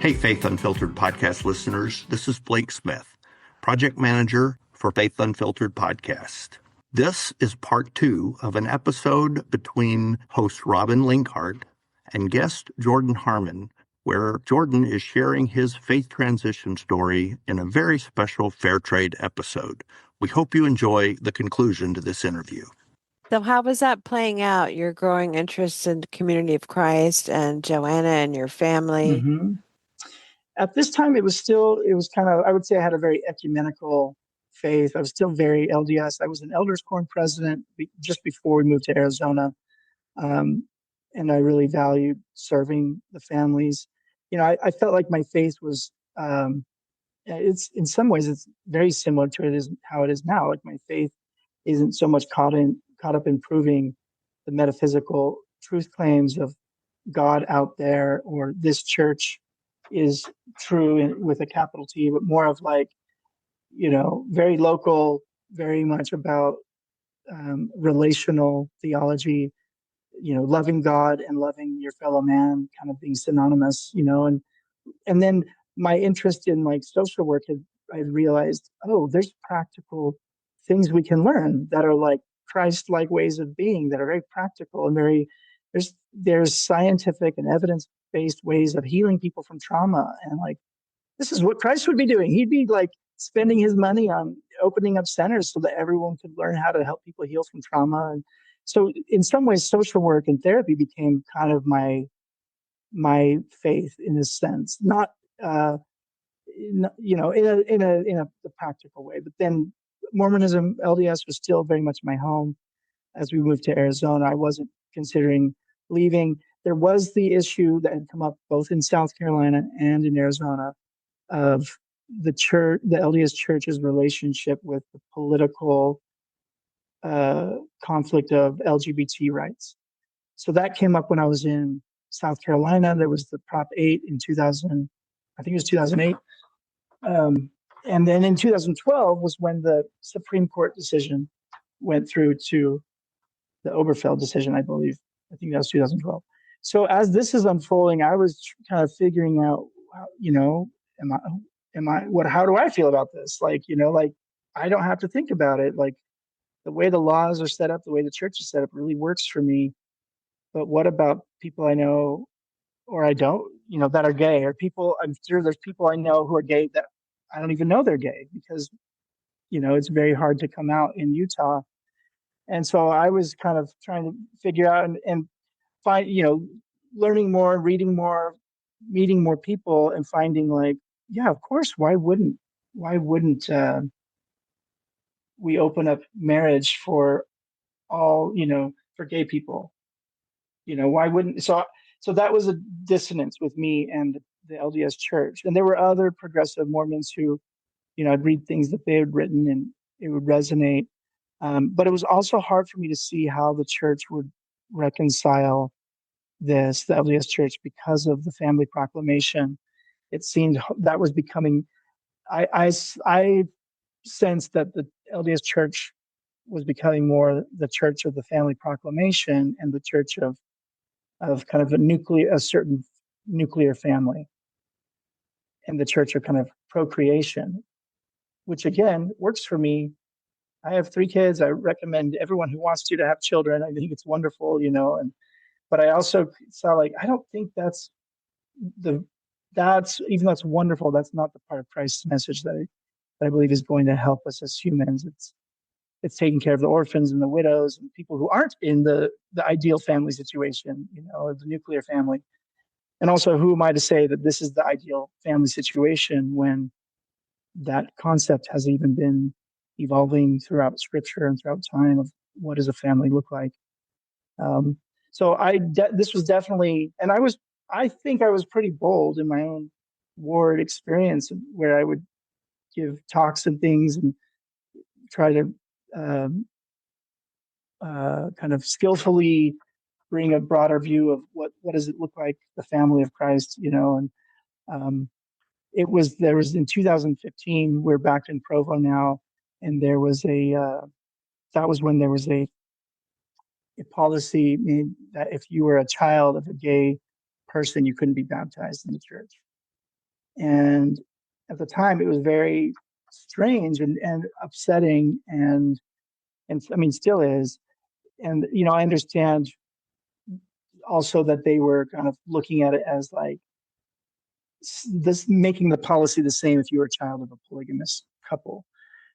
Hey, Faith Unfiltered podcast listeners. This is Blake Smith, project manager for Faith Unfiltered podcast. This is part 2 of an episode between host Robin Linkhart and guest Jordan Harmon, where Jordan is sharing his faith transition story in a very special Fair Trade episode. We hope you enjoy the conclusion to this interview. So how was that playing out, your growing interest in the community of Christ and Joanna and your family? Mm-hmm. At this time, it was kind of, I would say I had a very ecumenical faith. I was still very LDS. I was an Elders Quorum president just before we moved to Arizona. And I really valued serving the families. You know, I felt like my faith was, it's in some ways, it's very similar to how it is now. Like my faith isn't so much caught up in proving the metaphysical truth claims of God out there, or this church is true with a capital T, but more of like, you know, very local, very much about relational theology, you know, loving God and loving your fellow man kind of being synonymous, you know, and then my interest in like social work, I realized, oh, there's practical things we can learn that are like Christ-like ways of being that are very practical and there's scientific and evidence-based ways of healing people from trauma. And like, this is what Christ would be doing. He'd be like spending his money on opening up centers so that everyone could learn how to help people heal from trauma. And so in some ways, social work and therapy became kind of my faith in a sense, not, you know, in a practical way. But then Mormonism, LDS was still very much my home. As we moved to Arizona, I wasn't considering leaving. There was the issue that had come up both in South Carolina and in Arizona of the church, the LDS church's relationship with the political conflict of LGBT rights. So that came up when I was in South Carolina. There was the Prop 8 in 2000, I think it was 2008. And then in 2012 was when the Supreme Court decision went through to the Oberfeld decision, I believe. I think that was 2012. So as this is unfolding, I was kind of figuring out, you know, how do I feel about this? Like, you know, like I don't have to think about it. Like the way the laws are set up, the way the church is set up really works for me. But what about people I know or I don't, you know, that are gay, or people, I'm sure there's people I know who are gay that I don't even know they're gay because, you know, it's very hard to come out in Utah. And so I was kind of trying to figure out and find, you know, learning more, reading more, meeting more people and finding like, yeah, of course, why wouldn't we open up marriage for all, you know, for gay people? You know, why wouldn't, so that was a dissonance with me and the LDS church. And there were other progressive Mormons who, you know, I'd read things that they had written and it would resonate. But it was also hard for me to see how the church would reconcile the LDS church, because of the family proclamation. It seemed that was becoming, I sensed that the LDS church was becoming more the church of the family proclamation and the church of kind of a certain nuclear family, and the church of kind of procreation, which again works for me. I have 3 kids. I recommend everyone who wants to have children. I think it's wonderful, you know, but I also saw like, I don't think that's even though it's wonderful, that's not the part of Christ's message that I believe is going to help us as humans. It's taking care of the orphans and the widows and people who aren't in the ideal family situation, you know, the nuclear family. And also, who am I to say that this is the ideal family situation when that concept has even been evolving throughout scripture and throughout time of what does a family look like? So this was definitely, and I think I was pretty bold in my own ward experience where I would give talks and things and try to kind of skillfully bring a broader view of what does it look like, the family of Christ, you know. And there was in 2015, we're back in Provo now, and there was that was when there was a policy made that if you were a child of a gay person, you couldn't be baptized in the church. And at the time, it was very strange and upsetting, and I mean, still is. And I understand also that they were kind of looking at it as like this, making the policy the same if you were a child of a polygamous couple.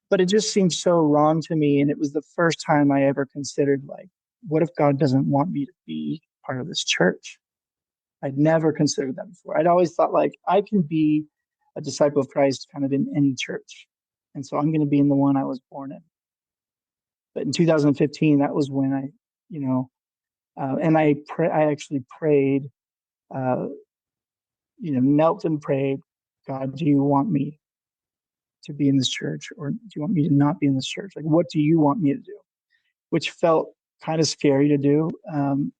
But it just seemed so wrong to me, and it was the first time I ever considered, like, what if God doesn't want me to be part of this church? I'd never considered that before. I'd always thought, like, I can be a disciple of Christ kind of in any church, and so I'm going to be in the one I was born in. But in 2015, that was when I, and I actually prayed, uh, knelt and prayed, God, do you want me to be in this church, or do you want me to not be in this church? Like, what do you want me to do? Which felt kind of scary to do, and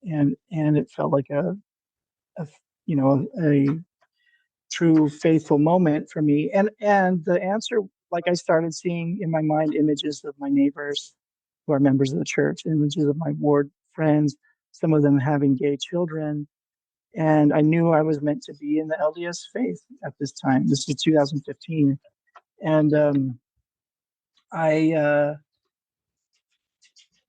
it felt like a a true faithful moment for me. And the answer, like, I started seeing in my mind images of my neighbors who are members of the church, images of my ward friends, some of them having gay children. And I knew I was meant to be in the LDS faith at this time. This is 2015. And I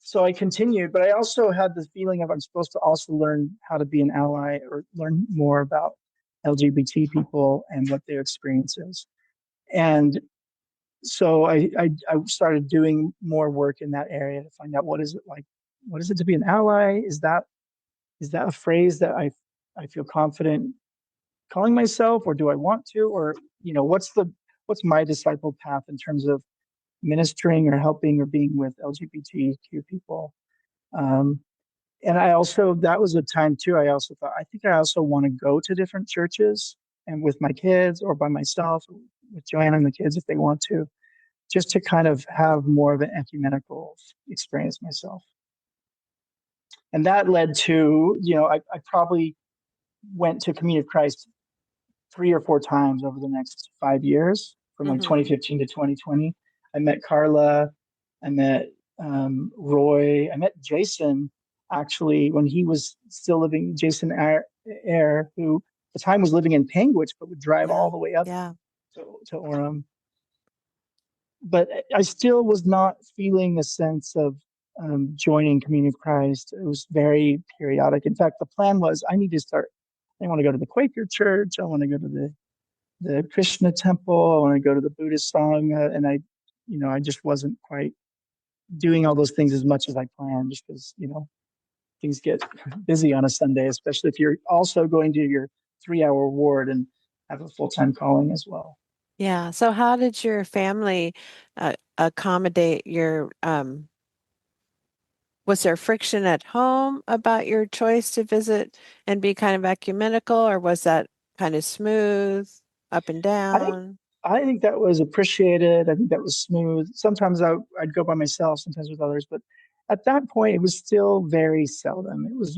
so I continued, but I also had the feeling of I'm supposed to also learn how to be an ally or learn more about LGBT people and what their experience is. And so I started doing more work in that area to find out what is it like, what is it to be an ally? Is that a phrase that I feel confident calling myself, or do I want to, or what's my disciple path in terms of ministering or helping or being with LGBTQ people. Um, and I also, that was a time too, I also thought, I think I also want to go to different churches and with my kids or by myself, with Joanna and the kids if they want to, just to kind of have more of an ecumenical experience myself. And that led to, I probably went to Community of Christ 3 or 4 times over the next 5 years, from like 2015 to 2020. I met Carla, I met Roy, I met Jason actually when he was still living, Jason Ayer, who at the time was living in Panguitch, but would drive all the way up to Orem. But I still was not feeling a sense of joining Community of Christ. It was very periodic. In fact, the plan was I want to go to the Quaker church. I want to go to the Krishna temple. I want to go to the Buddhist Sangha. And I just wasn't quite doing all those things as much as I planned, just because, things get busy on a Sunday, especially if you're also going to your 3-hour ward and have a full-time calling as well. Yeah. So how did your family accommodate your, was there friction at home about your choice to visit and be kind of ecumenical, or was that kind of smooth, up and down? I think that was appreciated. I think that was smooth. Sometimes I'd go by myself, sometimes with others, but at that point it was still very seldom. It was,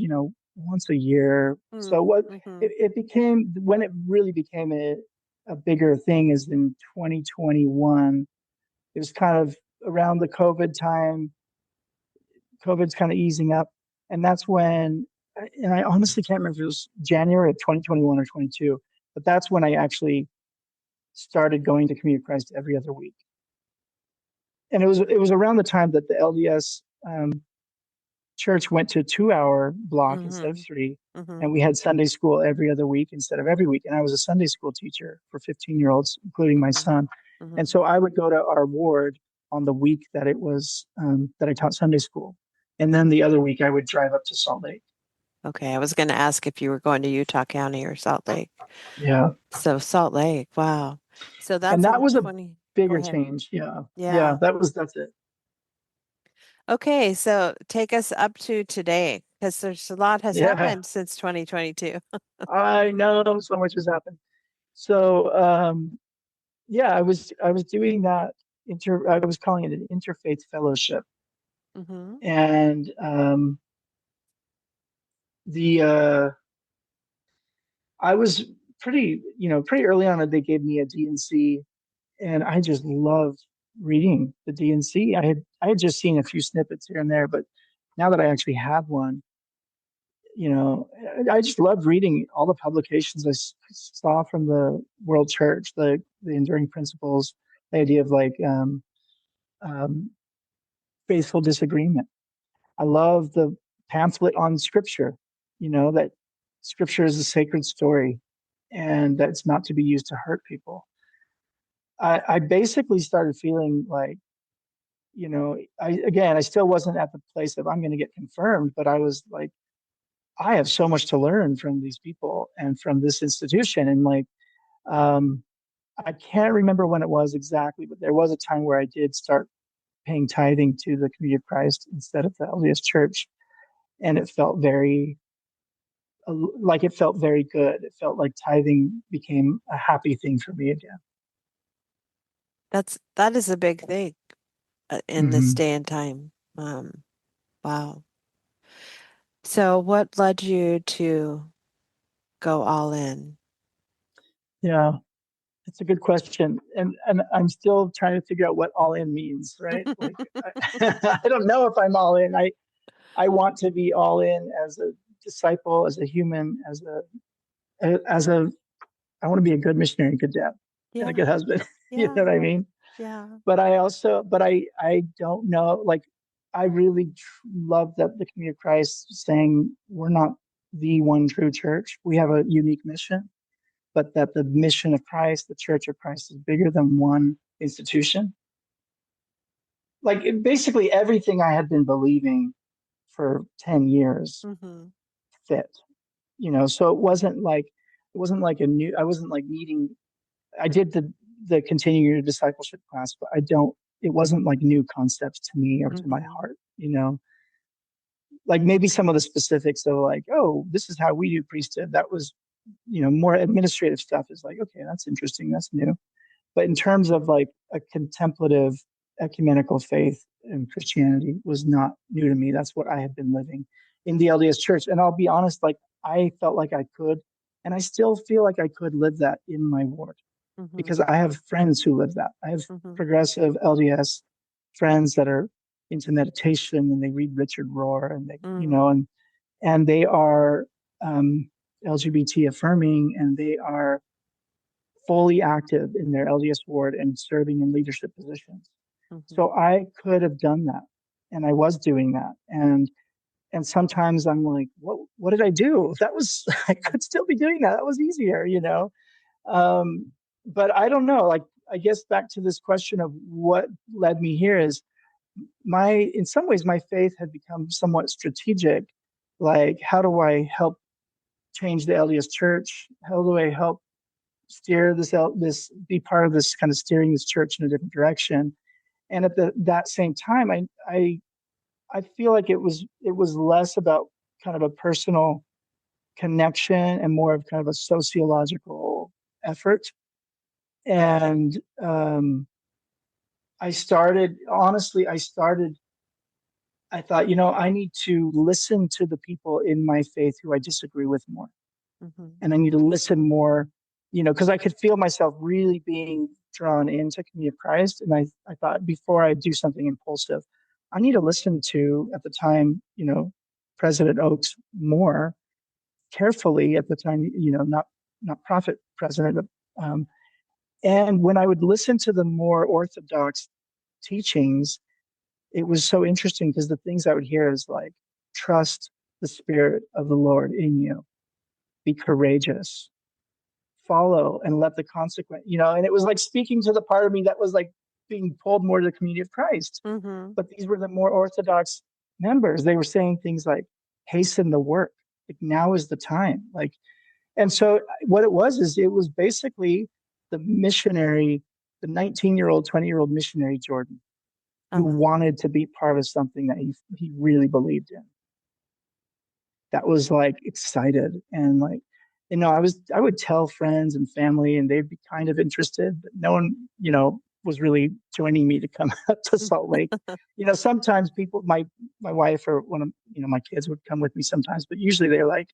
once a year. So it became, when it really became a bigger thing, is in 2021. It was kind of around the COVID time. COVID's kind of easing up. And that's when, and I honestly can't remember if it was January of 2021 or 22, but that's when I actually started going to Community of Christ every other week. And it was around the time that the LDS church went to a 2-hour block instead of 3. And we had Sunday school every other week instead of every week. And I was a Sunday school teacher for 15-year-olds, including my son. And so I would go to our ward on the week that it was, that I taught Sunday school. And then the other week I would drive up to Salt Lake. Okay. I was going to ask if you were going to Utah County or Salt Lake. Yeah. So Salt Lake. Wow. So that's, and that was 20. a bigger change. Yeah. That's it. Okay, so take us up to today, because there's a lot has happened since 2022. I know so much has happened. So I was doing that I was calling it an interfaith fellowship. And I was pretty early on, they gave me a D&C, and I just loved reading the D&C. I had just seen a few snippets here and there, but now that I actually had one, you know, I just loved reading all the publications I saw from the World Church, the enduring principles, the idea of like um, faithful disagreement. I love the pamphlet on Scripture, you know, that Scripture is a sacred story and that's not to be used to hurt people. I basically started feeling like, you know, I still wasn't at the place of I'm going to get confirmed, but I was like, I have so much to learn from these people and from this institution. And like, um, I can't remember when it was exactly, but there was a time where I did start paying tithing to the Community of Christ instead of the LDS Church. And it felt it felt very good. It felt like tithing became a happy thing for me again. That is a big thing in this Hmm. day and time. Wow. So what led you to go all in? Yeah, it's a good question, and I'm still trying to figure out what all in means. Right? Like, I don't know if I'm all in. I want to be all in as a disciple, as a human, as a I want to be a good missionary, a good dad, and a Yeah, good husband. You yeah, know what I mean? yeah. But I don't know. Like, I really love that the Community of Christ saying we're not the one true church. We have a unique mission, but that the mission of Christ, the Church of Christ, is bigger than one institution. Like, basically everything I had been believing for 10 years Mm-hmm. fit, you know. So it wasn't like a new. I wasn't like needing. I did the continuing your discipleship class, but I don't. It wasn't like new concepts to me or to my Mm-hmm. heart, you know. Like maybe some of the specifics of like, oh, this is how we do priesthood. That was, you know, more administrative stuff is like, okay, that's interesting, that's new. But in terms of like a contemplative ecumenical faith in Christianity was not new to me. That's what I had been living in the LDS Church. And I'll be honest, like I felt like I could, and I still feel like I could live that in my ward Mm-hmm. because I have friends who live that. I have Mm-hmm. progressive LDS friends that are into meditation and they read Richard Rohr and they, you Mm-hmm. know, and they are um, LGBT affirming and they are fully active in their LDS ward and serving in leadership positions. Mm-hmm. So I could have done that, and I was doing that, and sometimes I'm like, what did I do? That was I could still be doing that. That was easier, you know. Um, but I don't know. Like I guess back to this question of what led me here is in some ways my faith had become somewhat strategic. Like how do I help change the LDS Church? How do I help steer this be part of this kind of steering this church in a different direction? And at that same time, I feel like it was less about kind of a personal connection and more of kind of a sociological effort. And I thought, you know, I need to listen to the people in my faith who I disagree with more. Mm-hmm. And I need to listen more, you know, because I could feel myself really being drawn into Community of Christ. And I thought before I do something impulsive, I need to listen to, at the time, you know, President Oaks more carefully at the time, you know, not prophet president. Um, and when I would listen to the more orthodox teachings, it was so interesting because the things I would hear is like, trust the Spirit of the Lord in you, be courageous, follow and let the consequence, you know, and it was like speaking to the part of me that was like being pulled more to the Community of Christ. Mm-hmm. But these were the more orthodox members. They were saying things like, hasten the work. Like now is the time. Like, and so what it was is it was basically the missionary, the 19-year-old, 20-year-old missionary Jordan, who Uh-huh. wanted to be part of something that he really believed in. That was like excited and like, you know, I would tell friends and family and they'd be kind of interested, but no one, you know, was really joining me to come up to Salt Lake. You know, sometimes people, my wife or one of, you know, my kids would come with me sometimes, but usually they're like,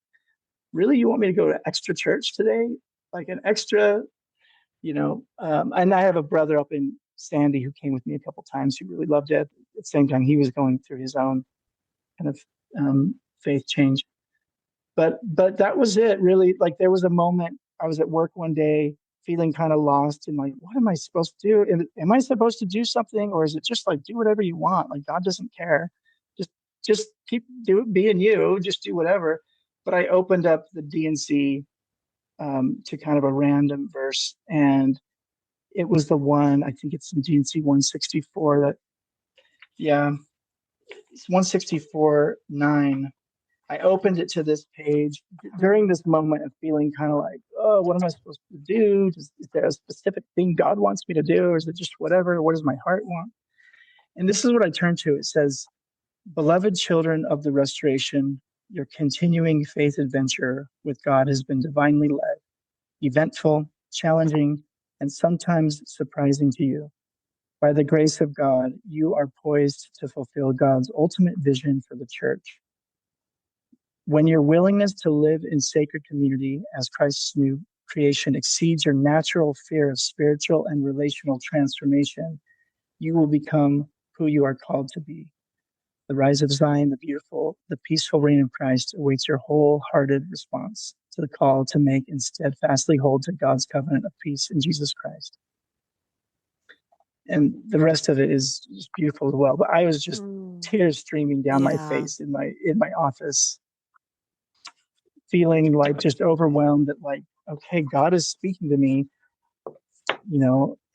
really, you want me to go to extra church today? Like an extra, you know, and I have a brother up in Sandy who came with me a couple times who really loved it. At the same time, he was going through his own kind of faith change. but that was it really. Like there was a moment I was at work one day feeling kind of lost and like, what am I supposed to do? And am I supposed to do something, or is it just like do whatever you want? Like God doesn't care. Just keep being you, just do whatever. But I opened up the DNC to kind of a random verse, and it was the one, I think it's in DNC 164 that, yeah, it's 164:9. I opened it to this page during this moment of feeling kind of like, oh, what am I supposed to do? Is there a specific thing God wants me to do? Or is it just whatever? What does my heart want? And this is what I turned to. It says, beloved children of the restoration, your continuing faith adventure with God has been divinely led, eventful, challenging, and sometimes surprising to you. By the grace of God, you are poised to fulfill God's ultimate vision for the church. When your willingness to live in sacred community as Christ's new creation exceeds your natural fear of spiritual and relational transformation, you will become who you are called to be. The rise of Zion, the beautiful, the peaceful reign of Christ awaits your wholehearted response to the call to make and steadfastly hold to God's covenant of peace in Jesus Christ. And the rest of it is just beautiful as well. But I was just tears streaming down my face in my office, feeling like just overwhelmed that like, okay, God is speaking to me,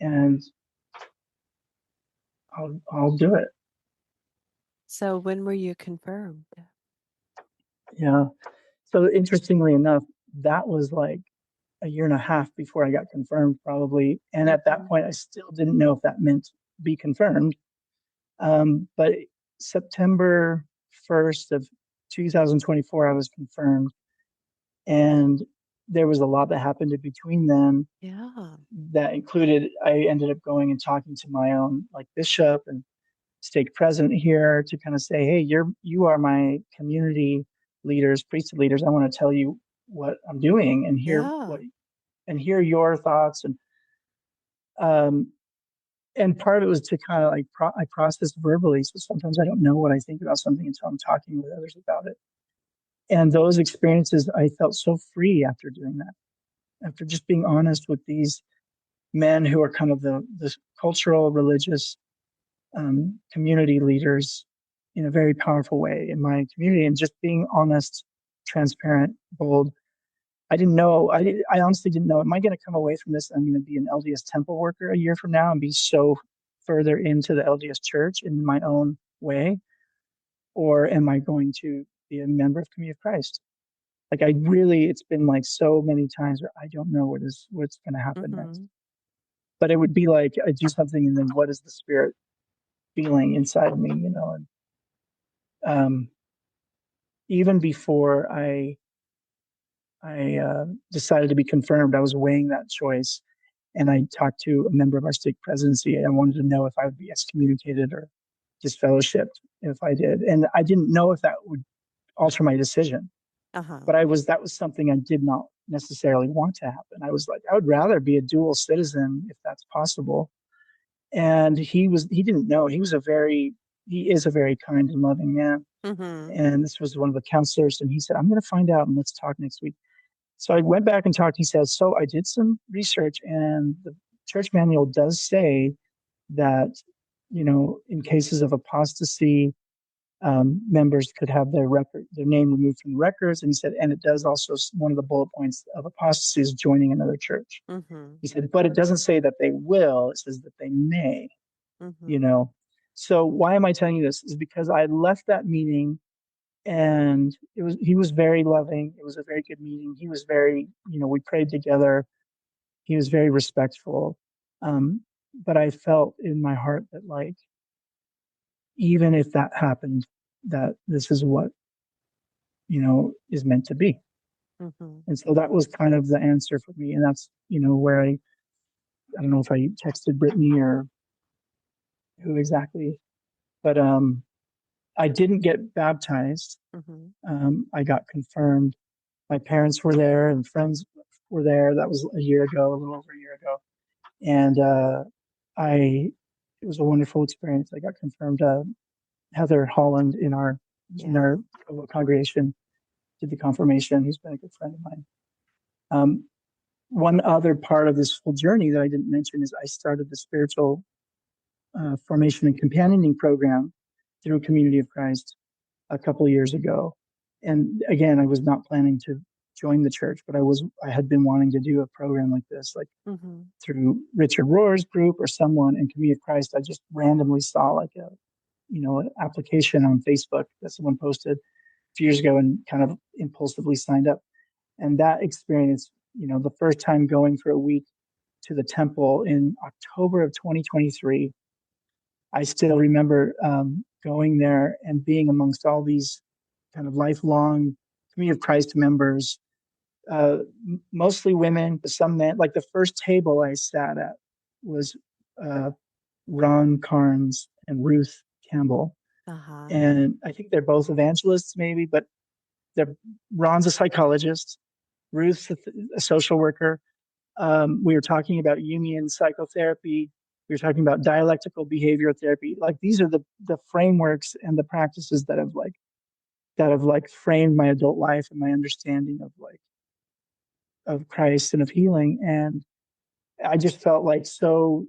and I'll do it. So when were you confirmed? Yeah. So interestingly enough, that was like a year and a half before I got confirmed, probably. And at that point, I still didn't know if that meant be confirmed. But September 1st of 2024, I was confirmed. And there was a lot that happened in between then. Yeah. That included, I ended up going and talking to my own like bishop and stake president here to kind of say, hey, you are my community leaders, priesthood leaders. I want to tell you what I'm doing and hear your thoughts. And part of it was to kind of like I process verbally. So sometimes I don't know what I think about something until I'm talking with others about it. And those experiences, I felt so free after doing that, after just being honest with these men who are kind of the cultural, religious community leaders in a very powerful way in my community, and just being honest, transparent, bold. I didn't know. I honestly didn't know. Am I going to come away from this? I'm going to be an LDS temple worker a year from now and be so further into the LDS church in my own way, or am I going to be a member of Community of Christ? Like it's been like so many times where I don't know what's going to happen next. But it would be like I do something, and then what is the Spirit feeling inside me, and even before I decided to be confirmed, I was weighing that choice, and I talked to a member of our stake presidency. I wanted to know if I would be excommunicated or disfellowshipped if I did, and I didn't know if that would alter my decision. But that was something I did not necessarily want to happen. I was like, I would rather be a dual citizen if that's possible. And he didn't know. He is a very kind and loving man. And this was one of the counselors. And he said, I'm going to find out and let's talk next week. So I went back and talked. He said, so I did some research, and the church manual does say that, in cases of apostasy, members could have their name removed from the records. And he said, and it does also, one of the bullet points of apostasy is joining another church. He said, but it doesn't say that they will, it says that they may, So why am I telling you this? Is because I left that meeting, and he was very loving. It was a very good meeting. He was very, we prayed together. He was very respectful. But I felt in my heart that like, even if that happened, that this is what, is meant to be. And so that was kind of the answer for me. And that's, where I don't know if I texted Brittany or who exactly, but I didn't get baptized. I got confirmed. My parents were there and friends were there. That was a year ago, a little over a year ago. And it was a wonderful experience. I got confirmed. Heather Holland in our congregation did the confirmation. He's been a good friend of mine. One other part of this whole journey that I didn't mention is I started the spiritual formation and companioning program through Community of Christ a couple of years ago. And again, I was not planning to join the church, but I had been wanting to do a program like this, like through Richard Rohr's group or someone in Community of Christ. I just randomly saw like an application on Facebook that someone posted a few years ago and kind of impulsively signed up. And that experience, the first time going for a week to the temple in October of 2023, I still remember going there and being amongst all these kind of lifelong Community of Christ members, mostly women, but some men. Like the first table I sat at was Ron Carnes and Ruth Campbell. And I think they're both evangelists maybe, but Ron's a psychologist, Ruth's a social worker. We were talking about Jungian psychotherapy. We were talking about dialectical behavioral therapy. Like these are the frameworks and the practices that have framed my adult life and my understanding of Christ and of healing. And I just felt so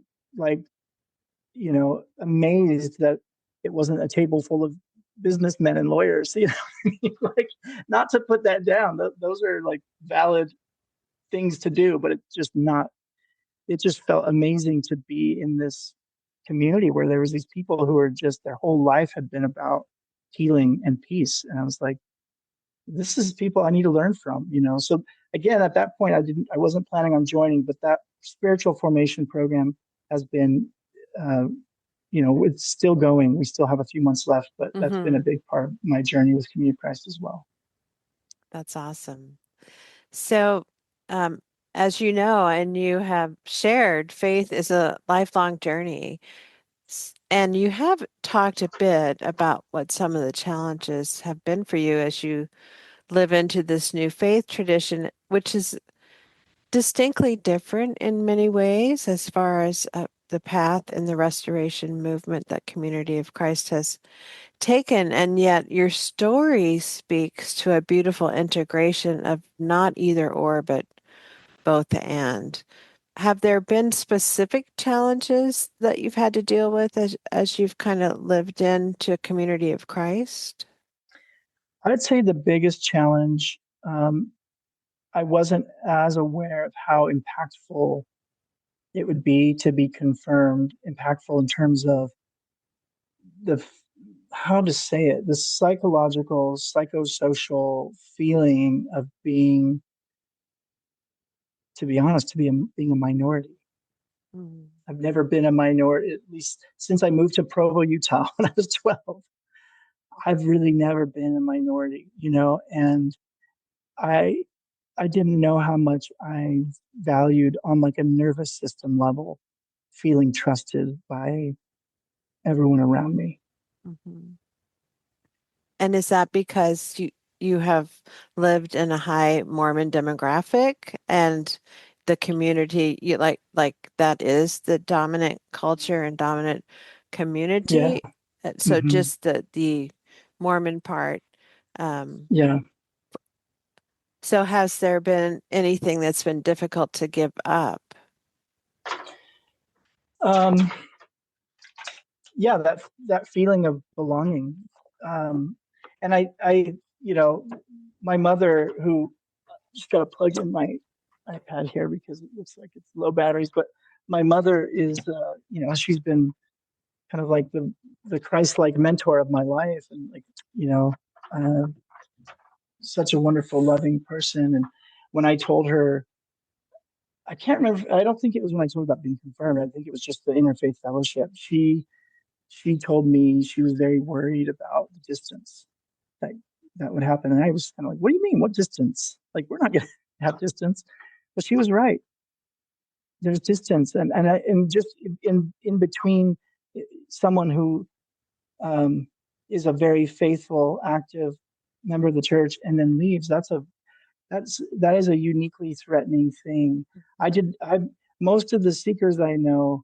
amazed that it wasn't a table full of businessmen and lawyers. Like, not to put that down. Those are like valid things to do, but it just felt amazing to be in this community where there was these people who were just, their whole life had been about healing and peace. And I was like, this is people I need to learn from, So again, at that point, I wasn't planning on joining, but that spiritual formation program has been, it's still going. We still have a few months left, but that's been a big part of my journey with Community of Christ as well. That's awesome. So, as you know, and you have shared, faith is a lifelong journey. And you have talked a bit about what some of the challenges have been for you as you live into this new faith tradition, which is distinctly different in many ways as far as the path and the restoration movement that Community of Christ has taken. And yet your story speaks to a beautiful integration of not either or, but both and. Have there been specific challenges that you've had to deal with as you've kind of lived into a Community of Christ? I'd say the biggest challenge, I wasn't as aware of how impactful it would be to be confirmed, impactful in terms of how to say it, the psychological, psychosocial feeling of being, to be honest, being a minority. I've never been a minority, at least since I moved to Provo, Utah when I was 12. I've really never been a minority, and I didn't know how much I valued on like a nervous system level, feeling trusted by everyone around me. And is that because you have lived in a high Mormon demographic and the community you like that is the dominant culture and dominant community? Yeah. So just the Mormon part. Yeah. So has there been anything that's been difficult to give up? Yeah, that feeling of belonging. And I, my mother, who just got to plug in my iPad here because it looks like it's low batteries, but my mother is, she's been kind of like the Christ-like mentor of my life, and such a wonderful, loving person. And when I told her, I can't remember, I don't think it was when I told her about being confirmed. I think it was just the Interfaith Fellowship. She told me she was very worried about the distance that would happen. And I was kind of like, what do you mean? What distance? Like, we're not going to have distance. But she was right. There's distance. And just in between someone who is a very faithful, active member of the church and then leaves, that is a uniquely threatening thing. Most of the seekers I know,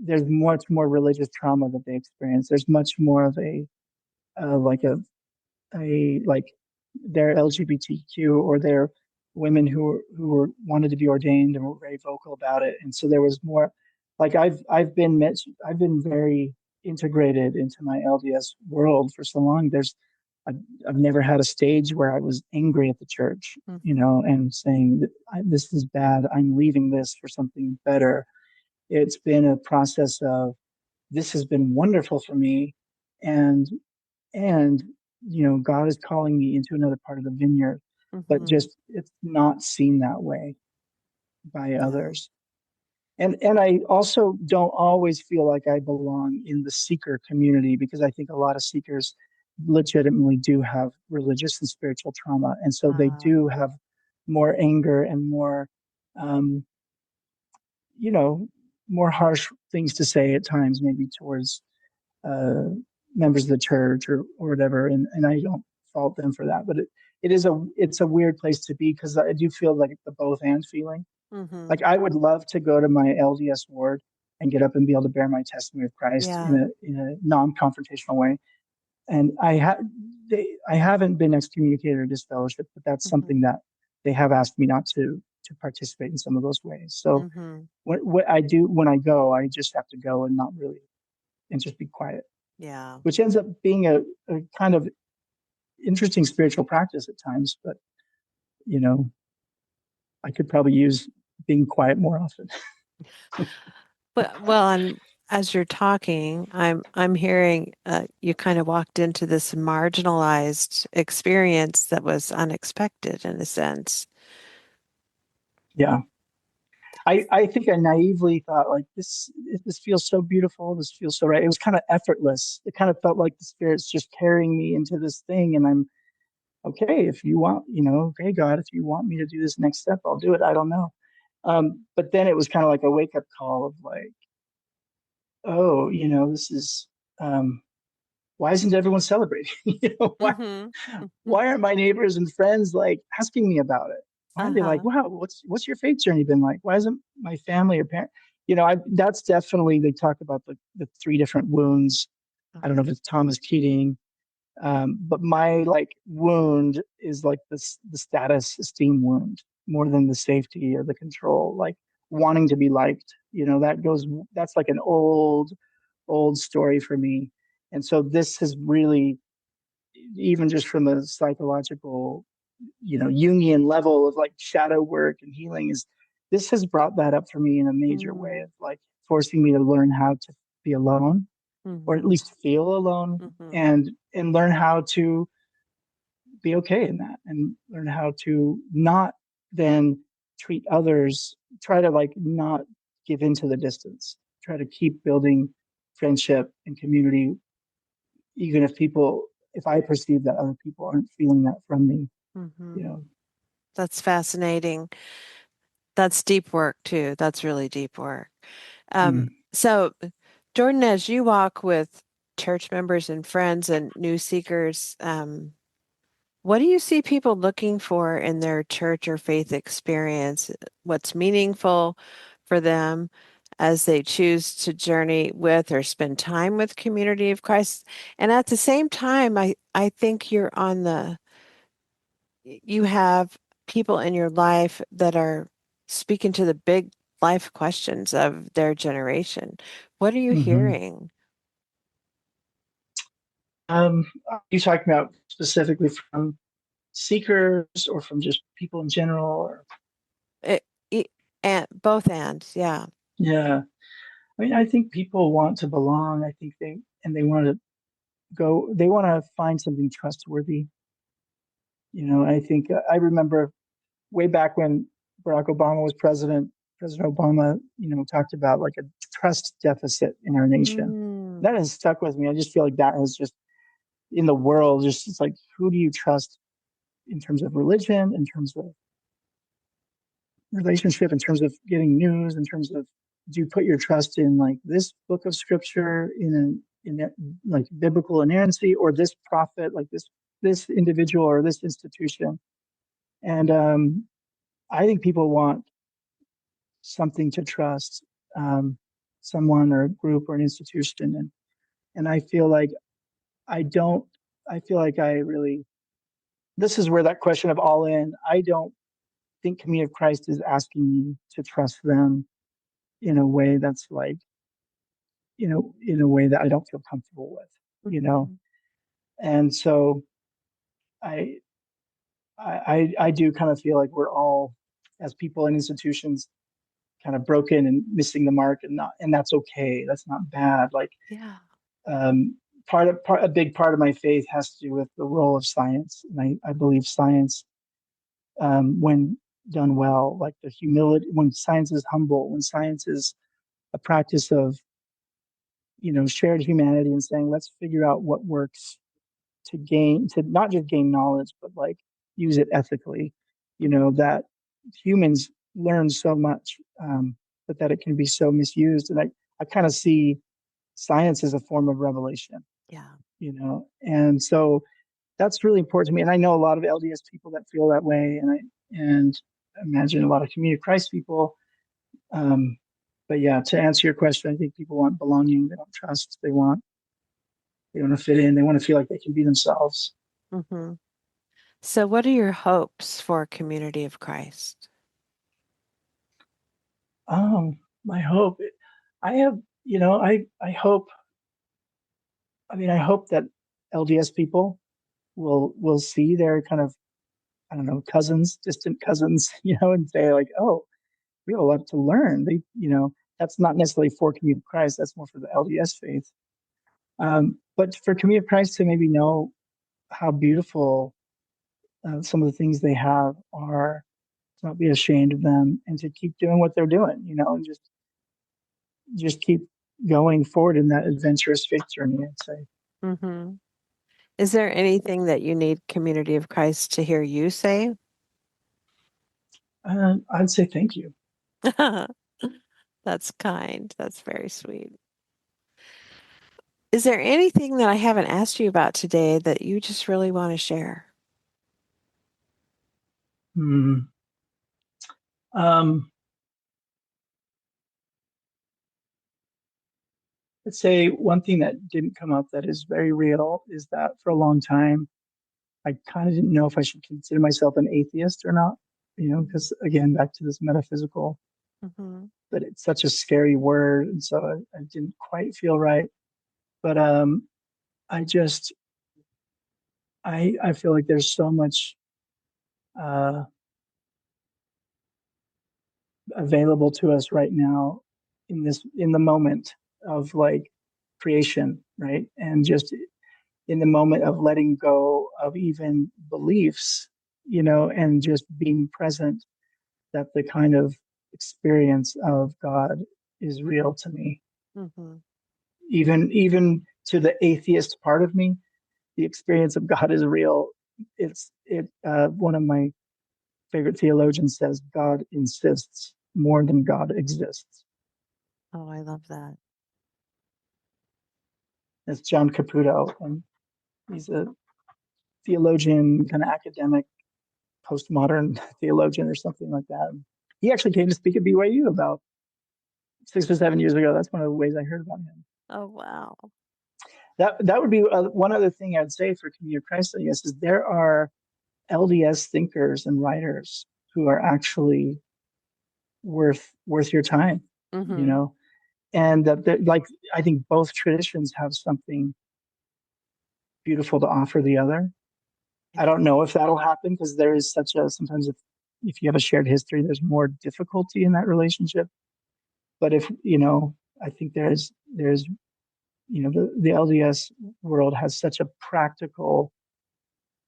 there's much more religious trauma that they experience. There's much more of a a like they're LGBTQ or they're women who wanted to be ordained and were very vocal about it. And so there was more like I've been very integrated into my LDS world for so long. I've, I've never had a stage where I was angry at the church, you Mm-hmm. know, and saying this is bad. I'm leaving this for something better. It's been a process of this has been wonderful for me, and and God is calling me into another part of the vineyard, but Mm-hmm. just it's not seen that way by Yeah. others. And I also don't always feel like I belong in the seeker community, because I think a lot of seekers legitimately do have religious and spiritual trauma, and so they Uh, do have more anger and more um, you know more harsh things to say at times, maybe towards uh, members of the church or whatever, and I don't fault them for that. But it's a weird place to be, because I do feel like the both and feeling. mm-hmm. Like I would love to go to my LDS ward and get up and be able to bear my testimony of Christ Yeah. in a non-confrontational way. And I haven't been excommunicated or disfellowshipped, but that's Mm-hmm. something that they have asked me not to participate in some of those ways. So Mm-hmm. what I do when I go, I just have to go and not really and just be quiet, Yeah. which ends up being a kind of interesting spiritual practice at times. But you know, I could probably use being quiet more often. Well, and as you're talking, I'm hearing you kind of walked into this marginalized experience that was unexpected in a sense. Yeah, I think I naively thought like this feels so beautiful. This feels so right. It was kind of effortless. It kind of felt like the Spirit's just carrying me into this thing, and I'm okay if you want, okay, God, if you want me to do this next step, I'll do it. I don't know. But then it was kind of like a wake up call of like, oh, this is um, why isn't everyone celebrating? Mm-hmm. Why aren't my neighbors and friends like asking me about it? Why aren't they like, Uh-huh. wow, what's your faith journey been like? Why isn't my family or parent? That's definitely, they talk about the three different wounds. I don't know if it's Thomas Keating, but my like wound is like the status esteem wound more than the safety or the control. Like wanting to be liked, that's like an old story for me. And so this has really, even just from a psychological, Jungian level of like shadow work and healing, is this has brought that up for me in a major way Mm-hmm. of like forcing me to learn how to be alone, or at Mm-hmm. least feel alone, Mm-hmm. and learn how to be okay in that, and learn how to not then treat others, try to like not give into the distance, try to keep building friendship and community, even if I perceive that other people aren't feeling that from me, Mm-hmm. you know. That's fascinating. That's deep work too. That's really deep work. Mm. So, Jordan, as you walk with church members and friends and new seekers, what do you see people looking for in their church or faith experience? What's meaningful for them as they choose to journey with or spend time with community of Christ? And at the same time, I think you have people in your life that are speaking to the big life questions of their generation. What are you Hmm. hearing? Are you talking about specifically from seekers or from just people in general? Or It, and both ends, yeah. yeah, I mean, I think people want to belong. I think they want to they want to find something trustworthy. I think I remember way back when Barack Obama was president. President Obama, talked about like a trust deficit in our nation. Mm, That has stuck with me. I just feel like that has just in the world, just it's like, who do you trust in terms of religion, in terms of relationship, in terms of getting news, in terms of, do you put your trust in like this book of scripture, like biblical inerrancy, or this prophet, like this individual or this institution? And I think people want something to trust, um, someone or a group or an institution, and I feel like I don't. I feel like this is where that question of all in, I don't think Community of Christ is asking me to trust them in a way that's like, in a way that I don't feel comfortable with. And so I, I do kind of feel like we're all, as people and institutions, kind of broken and missing the mark, and that's okay. That's not bad. Like, Yeah. um, a big part of my faith has to do with the role of science, and I believe science, when done well, like the humility, when science is humble, when science is a practice of shared humanity and saying, let's figure out what works to not just gain knowledge, but like use it ethically. That humans learn so much, but that it can be so misused. And I kind of see science as a form of revelation. Yeah. And so that's really important to me. And I know a lot of LDS people that feel that way, and imagine a lot of Community of Christ people. But yeah, to answer your question, I think people want belonging. They don't trust. They want to fit in. They want to feel like they can be themselves. Mm-hmm. So what are your hopes for Community of Christ? My hope, I have, I hope, I hope that LDS people will see their kind of, I don't know, cousins, distant cousins, and say like, oh, we have a lot to learn. That's not necessarily for Community of Christ. That's more for the LDS faith. But for Community of Christ to maybe know how beautiful some of the things they have are, to not be ashamed of them, and to keep doing what they're doing, and just keep going forward in that adventurous faith journey, I'd say. Mm-hmm. Is there anything that you need Community of Christ to hear you say? I'd say thank you. That's kind. That's very sweet. Is there anything that I haven't asked you about today that you just really want to share? Hmm. Um, let's say one thing that didn't come up that is very real is that for a long time, I kind of didn't know if I should consider myself an atheist or not, because again, back to this metaphysical, Mm-hmm. but it's such a scary word. And so I didn't quite feel right. But I just, I feel like there's so much uh, available to us right now in the moment of like creation, right? And just in the moment of letting go of even beliefs, and just being present, that the kind of experience of God is real to me. Mm-hmm. Even to the atheist part of me, the experience of God is real. One of my favorite theologians says God insists more than God exists. Oh, I love that. That's John Caputo, and he's a theologian, kind of academic, postmodern theologian or something like that. He actually came to speak at BYU about 6 or 7 years ago. That's one of the ways I heard about him. Oh, wow. That would be one other thing I'd say for Community of Christ, I guess, is there are LDS thinkers and writers who are actually worth your time, you Mm-hmm. know, and that like I think both traditions have something beautiful to offer the other. I Yeah. don't know if that'll happen because there is such a sometimes if you have a shared history, there's more difficulty in that relationship. But if I think there's the LDS world has such a practical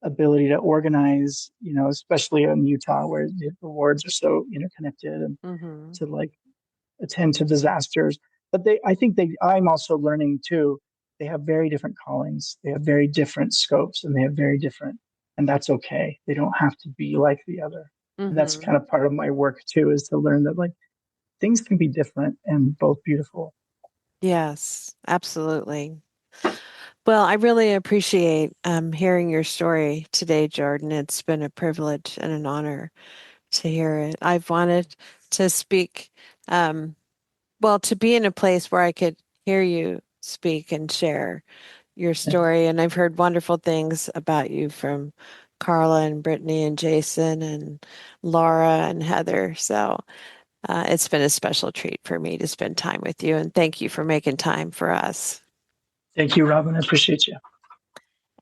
ability to organize, especially in Utah where the wards are so interconnected, and Mm-hmm. to like attend to disasters. But I'm also learning too, they have very different callings, they have very different scopes, and they have very different, and that's okay. They don't have to be like the other. And that's Mm-hmm. kind of part of my work too, is to learn that like things can be different and both beautiful. Yes, absolutely. Well, I really appreciate hearing your story today, Jordan. It's been a privilege and an honor to hear it. I've wanted to speak, to be in a place where I could hear you speak and share your story, and I've heard wonderful things about you from Carla and Brittany and Jason and Laura and Heather. So it's been a special treat for me to spend time with you, and thank you for making time for us. Thank you, Robin. I appreciate you.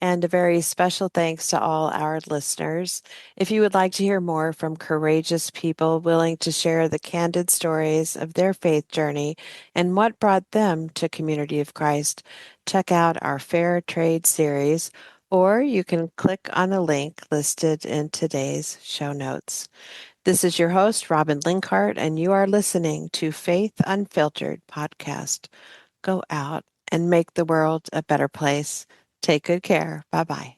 And a very special thanks to all our listeners. If you would like to hear more from courageous people willing to share the candid stories of their faith journey and what brought them to Community of Christ, check out our Fair Trade series, or you can click on the link listed in today's show notes. This is your host, Robin Linkhart, and you are listening to Faith Unfiltered podcast. Go out and make the world a better place. Take good care. Bye-bye.